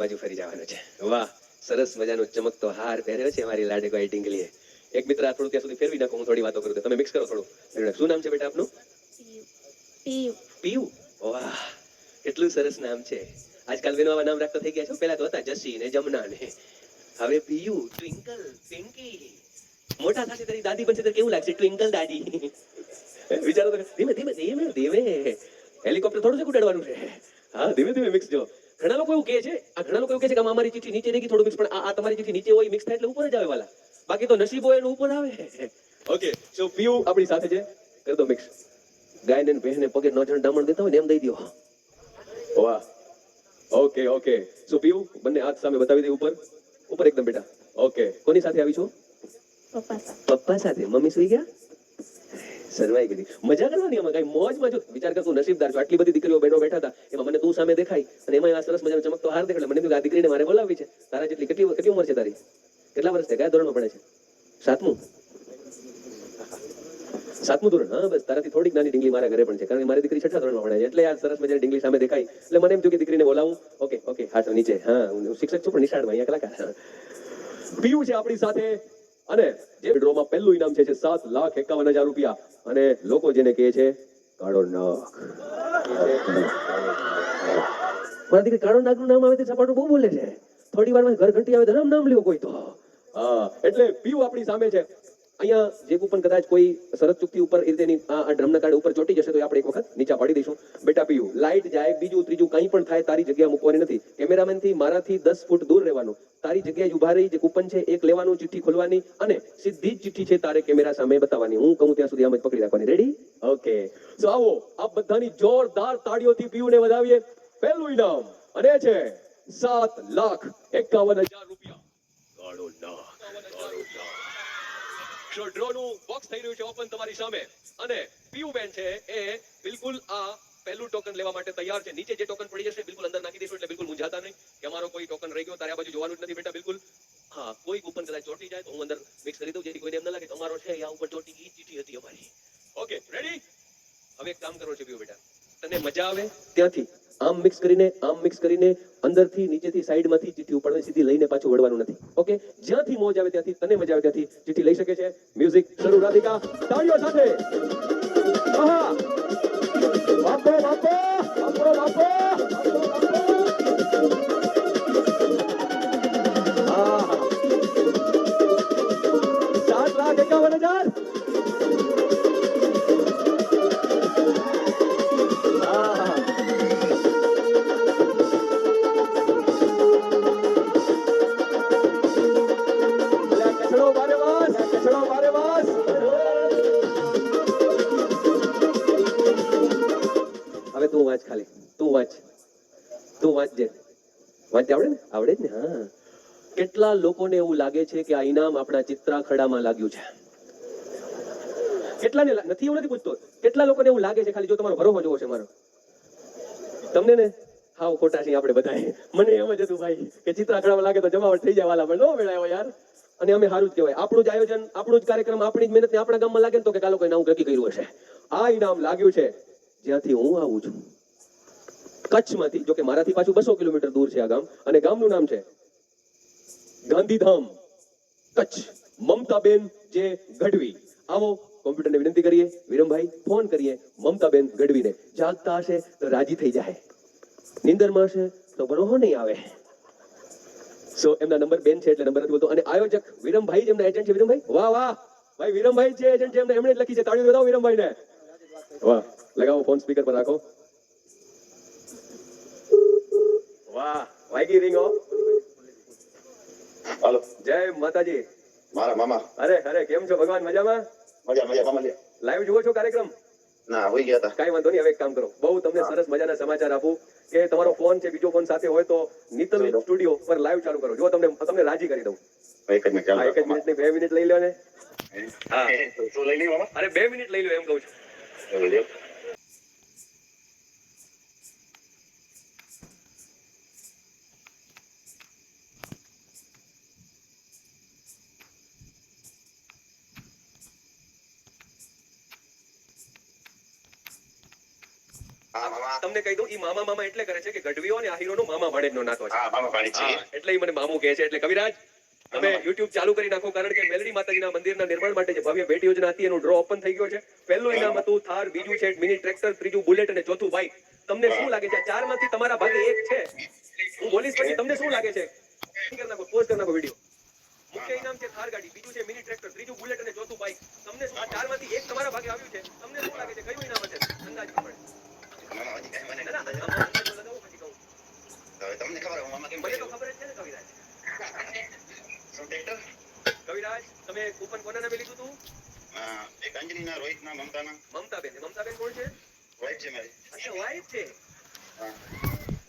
બાજુ ફરી જવાનું છે. વાહ, સરસ મજાનો ચમકતો હાર પહેર્યો છે મારી લાડકોઈ ટીંગલીએ. એક મિત્ર આ થોડું ત્યાં સુધી ફેરવી નાખો, હું થોડી વાતો કરું. તમે મિક્સ કરો થોડું. શું નામ છે બેટા આપનું? પીયુ. પીયુ. વાહ, કેટલું સરસ નામ છે. આજકાલ બેનો આવા નામ રાખતા થઈ ગયા છો. પેલા તો હતા જસી ને જમના ને, હવે પીયુ, ટ્વિંકલ, પિંકી. મોટા થશે તારી દાદી બનશે તો કેવું લાગશે? ટ્વિંકલ દાદી. વિચારો તો, ધીમે ધીમે ધીમે ધીમે. હેલિકોપ્ટર થોડું છે ઉડાડવાનું છે. હા, ધીમે ધીમે મિક્સ જો. ઘણા લોકો એવું કહે છે, ઘણા લોકો એવું કહે છે કે અમારી ચિઠ્ઠી નીચે નહીં થોડું મિક્સ, પણ આ તમારી ચિઠ્ઠી નીચે હોય મિક્સ થાય એટલે ઉપર જ આવે વાલા. બાકી તો નસીબ હોય એનું ઉપર આવે. ઓકે, સો પીયુ આપણી સાથે છે. કરી દો મિક્સ. ગાયને ને ભેંસને પગે ન જણ ડામણ દેતા હોય ને એમ દઈ દો. વાહ, ઓકે ઓકે. સો પીયુ બંને હાથ સામે બતાવી દે ઉપર. ઉપર એકદમ બેટા. ઓકે, કોની સાથે આવી છો? પપ્પા સાથે. પપ્પા સાથે. મમ્મી સુઈ ગયા? શરમાઈ ગઈ. મજા કરવાની આમાં, કઈ મોજમાં. જો વિચાર કર, તું નસીબદાર છો. આટલી બધી દીકરીઓ બહેનો બેઠા હતા, એમાં મને તું સામે દેખાય, અને એમાં આ સરસ મજાનો ચમકતો હાર દેખાય. મને આ દીકરીને મારે બોલાવી છે. તારા જેટલી કેટલી ઉંમર છે તારી? કેટલા વર્ષ છે? કયા ધોરણમાં ભણે છે? સાતમું. સાતમું ધોરણ. હા, બસ તારાથી થોડીક નાની ડીંગલી મારા ઘરે પણ છે, કારણ કે મારી દીકરી છઠ્ઠા ધોરણમાં ભણે છે. એટલે આ સરસ મજાની ડીંગલી સામે દેખાય એટલે મને એમ થયું કે દીકરીને બોલાવું. ઓકે ઓકે, હાથ નીચે. હા, હું શિક્ષક છું પણ નિશાળમાં અહીંયા કલાકાર. પીયુ છે આપણી સાથે, અને જે ડ્રોમાં પહેલું ઇનામ છે 7,51,000 રૂપિયા, અને લોકો જેને કહે છે કાળો નાગ. મારા દીકરી કાળો નાગનું નામ આવે તો સપાટું બહુ બોલે છે. થોડી વારમાં ઘર ઘંટી આવે તો નામ લ્યો કોઈ તો. હા, એટલે પીયુ આપણી સામે છે. અહીંયા જે કૂપન કદાચ કોઈ શરત ચૂકતી ઉપર એ રીતેની આ ડ્રમના કાર્ડ ઉપર ચોટી જશે તો આપણે એક વખત નીચા પાડી દઈશું. બેટા પીયુ, લાઈટ જાય, બીજું ત્રીજું કંઈ પણ થાય, તારી જગ્યા મૂકવાની નથી. કેમેરામેનથી મારાથી 10 ફૂટ દૂર રહેવાનું. તારી જગ્યાએ ઉભા રહી જે કૂપન છે એક લેવાનું, ચિઠ્ઠી ખોલવાની, અને સીધી જ ચિઠ્ઠી છે તારે કેમેરા સામે બતાવવાની. હું કહું ત્યાં સુધી આમ જ પકડી રાખવાની. રેડી? ઓકે. સો આવો આપ બધાની જોરદાર તાળીઓથી પીયુને વધાવીએ. પહેલું ઇનામ, અને એ છે 7,51,000 રૂપિયા. કાળો નાગ. સો ડ્રોનું બોક્સ થઈ રહ્યું છે ઓપન તમારી સામે, અને પીયુ બેન છે એ બિલકુલ આ પહેલું ટોકન લેવા માટે તૈયાર છે. નીચે જે ટોકન પડી જશે બિલકુલ અંદર નાખી દઈશું, એટલે બિલકુલ મૂંઝાતા નહીં કે અમારો કોઈ ટોકન રહી ગયો. તારે આ બાજુ જોવાનું જ નથી બેટા, બિલકુલ. હા, કોઈ કૂપન કદાચ ચોટી જાય તો હું અંદર મિક્સ કરી દઉં, જેથી કોઈને એમ ન લાગે તમારો છે આ ઉપર ચોટી ગઈ ચીઠી હતી અમારી. Okay, ready? હવે એક કામ કરવું છે પીયુ બેટા, તને મજા આવે ત્યાંથી આમ મિક્સ કરીને અંદરથી નીચેથી સાઈડમાંથી ચિઠ્ઠી ઉપાડવાની, સીધી લઈને પાછું વળવાનું નથી. ઓકે, જ્યાંથી મોજ આવે ત્યાંથી, તને મજા આવે ત્યાંથી ચિઠ્ઠી લઈ શકે છે. મ્યુઝિક શરૂ. રાધિકા, તાળીઓ સાથે. આહા, બાપો બાપો બાપો બાપો. આહા, 7,51,000. હવે તું વાંચ, ખાલી તું વાંચજે. વાંચતે આવડે ને? આવડે જ ને? હા. કેટલા લોકોને એવું લાગે છે કે આ ઇનામ આપણા ચિત્રાખડામાં લાગ્યું છે? કેટલાને નથી? એવું નથી પૂછતો, કેટલા લોકોને એવું લાગે છે? ખાલી જો તમારો ભરોસો જોવો છે મારો. તમને ને હાવ ખોટા છીએ આપણે બધાએ. મને એમ જ હતું ભાઈ કે ચિત્રાખડામાં લાગે તો જમાવટ થઈ જાય વાલા, પણ નો મેળાયો યાર. અને અમે સારું જ કહેવાય, આપણું જ આયોજન, આપણું જ કાર્યક્રમ, આપણી જ મહેનત આપણા ગામમાં લાગે ને તો કે કાલો કોઈ નવું નક્કી કર્યું હશે. આ ઇનામ લાગ્યું છે જ્યાંથી હું આવું છું, કચ્છમાંથી. જો કે મારાથી પાછું 200 કિલોમીટર દૂર છે આ ગામ, અને ગામનું નામ છે ગાંધીધામ, કચ્છ. મમતાબેન જે ગઢવી. આવો, કોમ્પ્યુટરને વિનંતી કરીએ, વિરમભાઈ ફોન કરીએ મમતાબેન ગઢવીને. જાગતા હશે તો રાજી થઈ જાય, નીંદરમાં હશે તો બરોહો નહીં આવે. સો એમના નંબર બેન છે એટલે નંબર નથી બોલતો. અને આયોજક વિરમભાઈ, જેમના એજન્ટ છે વિરમભાઈ. વાહ વાહ ભાઈ, વિરમભાઈ છે એજન્ટ છે, એમણે જ લખી છે. તાળીઓ બતાવો વિરમભાઈને. વાહ, લગાવો ફોન સ્પીકર પર રાખો. વાહ, વાગી રિંગ હો. હાલો, જય માતાજી. મારા મામા. અરે અરે, કેમ છો ભગવાન? મજામાં? મજા મામા. લાઈવ જુઓ છો કાર્યક્રમ? ના, હોઈ ગયા હતા. કાંઈ વાંધો નહીં. હવે એક કામ કરો, બહુ તમને સરસ મજાના સમાચાર આપું કે તમારો ફોન છે, બીજો ફોન સાથે હોય તો નીતલ સ્ટુડિયો પર લાઈવ ચાલુ કરો. જો તમને રાજી કરી દઉં. એક જ મિનિટ. એક જ મિનિટ નહીં, 2 મિનિટ લઈ લો ને. હા, શું લઈ લીધું મામા? અરે 2 મિનિટ લઈ લો એમ કહું છું. હા મામા તમને કહી દઉં ઈ મામા મામા એટલે કરે છે કે ગઢવીઓ અને આહીરોનો મામા ભાણેજનો નાતો છે. હા મામા પાણી છે હા, એટલે ઈ મને મામું કહે છે. એટલે કવિરાજ તમે YouTube ચાલુ કરી નાખો, કારણ કે મેલડી માતાજીના મંદિરના નિર્માણ માટે જે ભવ્ય ભેટ યોજના હતી એનું ડ્રો ઓપન થઈ ગયો છે. પહેલું ઇનામ હતું થાર, બીજું છે મિની ટ્રેક્ટર, ત્રીજું બુલેટ અને ચોથું બાઇક. તમને શું લાગે છે આ ચારમાંથી તમારા ભાગે એક છે? હું બોલીશ પછી તમને શું લાગે છે? કરી નાખો, પોસ્ટ કરી નાખો વિડીયો. મુખ્ય ઇનામ છે થાર ગાડી, બીજું છે મિની ટ્રેક્ટર, ત્રીજું બુલેટ અને ચોથું બાઇક. તમને શું આ ચારમાંથી એક તમારા ભાગે આવ્યું છે? તમને શું લાગે છે કયું ઇનામ હશે? અંદાજ પ્રમાણે. મામા હજી કાંઈ મને ના, ના, નથી. આમાં અંદાજો લગાવો પછી કહું. હવે તમને ખબર હું મામા કેમ મને તો કહ્યું? ખબર જ છે ને કવિરાજ. શું ટ્રેક્ટર? કવિરાજ, તમે કૂપન કોના નામે લીધું હતું? એક અંજલીના, રોહિતના, મમતાના. મમતાબેન. મમતાબેન કોણ છે? વાઈફ છે મારી. અચ્છા, વાઇફ છે. હા.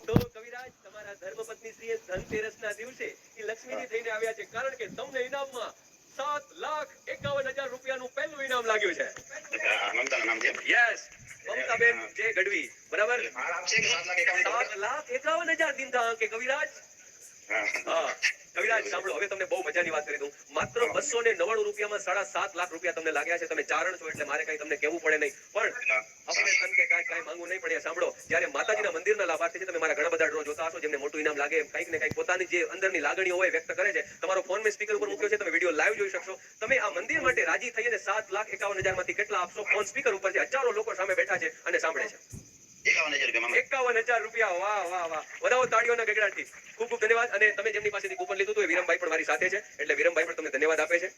તો કવિરાજ, તમારા ધર્મપત્ની શ્રીએ ધનતેરસના દિવસે ઈ લક્ષ્મીજી થઈને આવ્યા છે, કારણ કે તમને ઇનામમાં 7,51,000 રૂપિયાનું પહેલું ઇનામ લાગ્યું છે. મમતાનું નામ છે. યસ, મમતાબેન જે ગઢવી, બરાબર? મારા આપ છે કે 7,51,000? 7,51,000 દીધા કે કવિરાજ? હા. હા, કવિરાજ સાંભળો, હવે તમને બહુ મજાની વાત કરી દઉં. માત્ર 299 રૂપિયામાં 7.5 લાખ રૂપિયા તમને લાગ્યા છે. તમે ચારણ છો એટલે મારે કઈ તમને કહેવું પડે નહીં, પણ આપણે તન કે કાંઈ માંગવું નહીં પડે. સાંભળો, જ્યારે માતાજીના મંદિરના લાભાર્થી છે, તમે મારા ઘણા બધા ડ્રો જોતા હશો જેમને મોટું ઇનામ લાગે, કંઈક ને કંઈક પોતાની જે અંદરની લાગણીઓ હોય વ્યક્ત કરે છે. તમારો ફોન મેં સ્પીકર ઉપર મૂક્યો છે, તમે વિડીયો લાઈવ જોઈ શકશો. તમે આ મંદિર માટે રાજી થઈને 7,51,000 માંથી કેટલા આપશો? ફોન સ્પીકર ઉપર છે, હજારો લોકો સામે બેઠા છે અને સાંભળે છે. 51,000 રૂપિયા મામા. 51,000 રૂપિયા. વાહ વાહ વાહ, વધાવો તાળીઓના ગગડાટથી. ખૂબ ખૂબ ધન્યવાદ. અને તમે જેમની પાસેથી કૂપન લીધું હતું એ વિરમભાઈ પણ મારી સાથે છે, એટલે વિરમભાઈ પણ તમને ધન્યવાદ આપે છે.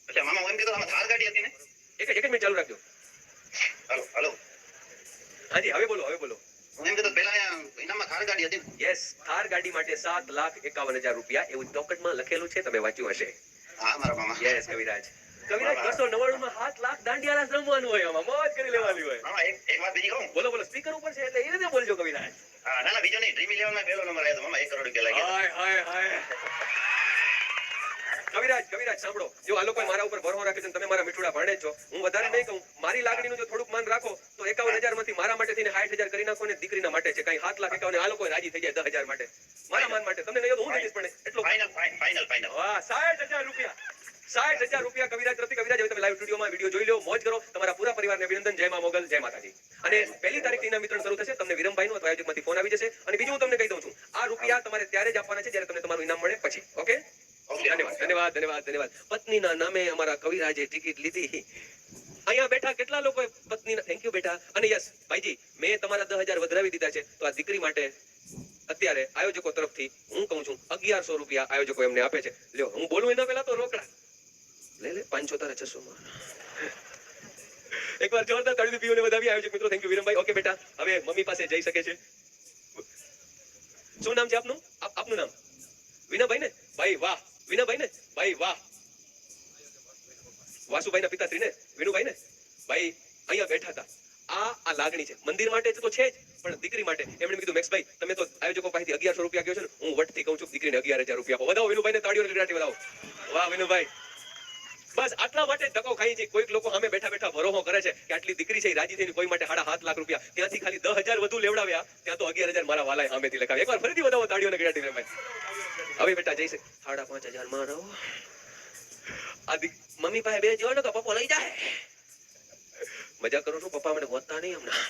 અચ્છા મામા હું એમ કીધું આમાં થાર ગાડી હતી ને? એક જ મિનિટ ચાલુ રાખજો. હાલો હાલો. હાજી, હવે બોલો, હવે બોલો. હું એમ કીધું પહેલા અહીંયા ઇનામમાં થાર ગાડી હતી ને? યસ, થાર ગાડી માટે 7,51,000 રૂપિયા એવું ચોકટમાં લખેલું છે, તમે વાંચ્યું હશે. હા મારા મામા. યસ કવિરાજ. કવિરાજ, 299 માં 7 લાખ દાંડિયા રાસ રમવાનું હોય, આમાં મોજ કરી લેવાની હોય. મામા એક વાત બીજી કહું? બોલો બોલો, સ્પીકર ઉપર છે એટલે એ રીતે બોલજો કવિરાજ. હા ના ના બીજો નહીં, ડ્રીમ 11 માં પહેલો નંબર આવ્યો તો મામા 1 કરોડ રૂપિયા લાગ્યા. હાય હાય હાય. કવિરાજ સાંભળો, જો આ લોકોએ મારા ઉપર ભરોસો રાખ્યો છે, તમે મારા મીઠુડા ભાણે છો, હું વધારે નહીં કહું. મારી લાગણીનું જો થોડુંક માન રાખો તો 51,000 માંથી મારા માટે થઈને 60,000 કરી નાખો ને દીકરીના માટે છે કઈ 7,51,000 આ લોકો રાજી થઈ જાય 10,000 માટે, મારા માન માટે. તમને નહીં તો હું દઈશ પણ એટલો. ફાઇનલ. વાહ, 60,000 રૂપિયા. 60,000 રૂપિયા કવિરાજ તરફથી. કવિરાજ, હવે તમે લાઈવ સ્ટુડિયોમાં વિડીયો જોઈ લો, મોજ કરો. તમારા પૂરા પરિવારને અભિનંદન. જય મા મોગલ, જય માતાજી. અને 1 તારીખથી ઇનામ વિતરણ શરૂ થશે. તમને વિરમભાઈનો અથવા આયોજકમાંથી ફોન આવી જશે. અને બીજું હું તમને કહી દઉં છું, આ રૂપિયા તમારે ત્યારે જ આપવાના છે જ્યારે તમને તમારું ઇનામ મળે પછી. ઓકે? ધન્યવાદ. પત્નીના નામે અમારા કવિરાજે ટિકિટ લીધી. અહીંયા બેઠા કેટલા લોકોએ પત્નીના, થેન્ક યુ બેટા. અને યસ ભાઈજી, મેં તમારા 10,000 વધારાવી દીધા છે, તો આ દીકરી માટે અત્યારે આયોજકો તરફથી હું કહું છું 1,100 રૂપિયા આયોજકો એમને આપે છે. લ્યો, હું બોલું એના પહેલા તો રોકડા લે 500 તારા 600 માં. એકવાર જોરદાર તાળીથી પીઓને વધાવી આયોજક મિત્રો. Thank you Virambhai. ઓકે બેટા, હવે મમ્મી પાસે જઈ શકે છે. શું નામ છે આપનું? આપનું નામ વિનાભાઈ ને? ભાઈ વાહ. વિનાભાઈ ને? ભાઈ વાહ. વાસુભાઈના પિતાશ્રી ને? વિનુભાઈ ને? ભાઈ અહીંયા બેઠા હતા. આ લાગણી છે, મંદિર માટે તો છે જ, પણ દીકરી માટે એમણે કીધું મેક્સભાઈ તમે તો આયોજકો પાસેથી 1,100 રૂપિયા કહ્યો છે ને, હું વટથી કહું છું દીકરીને 11,000 રૂપિયા આપો. વધાવો વિનુભાઈને, તાળીઓની ગગડાટી વધાવો. વાહ વિનુભાઈ. બસ આટલા માટે ધક્કો ખાઈ છે. કોઈક લોકો સામે બેઠા બેઠા ભરોસો કરે છે કે આટલી દીકરી છે રાજી થઈને કોઈ માટે 7.5 લાખ રૂપિયા, ત્યાંથી ખાલી 10,000 વધુ લેવડાવ્યા, ત્યાં તો 11,000 મારા વાલાએ સામેથી લખાવ્યા. એકવાર ફરીથી વધાવો તાળીઓની ગગડાટી વિનુભાઈ. હવે બેટા જઈ શકે 5,500 માં રહો. આ મમ્મી પાસે બે જો ને તો પપ્પો લઈ જાય. મજા કરું છું, પપ્પા મને ગોતતા નહીં હમણાં.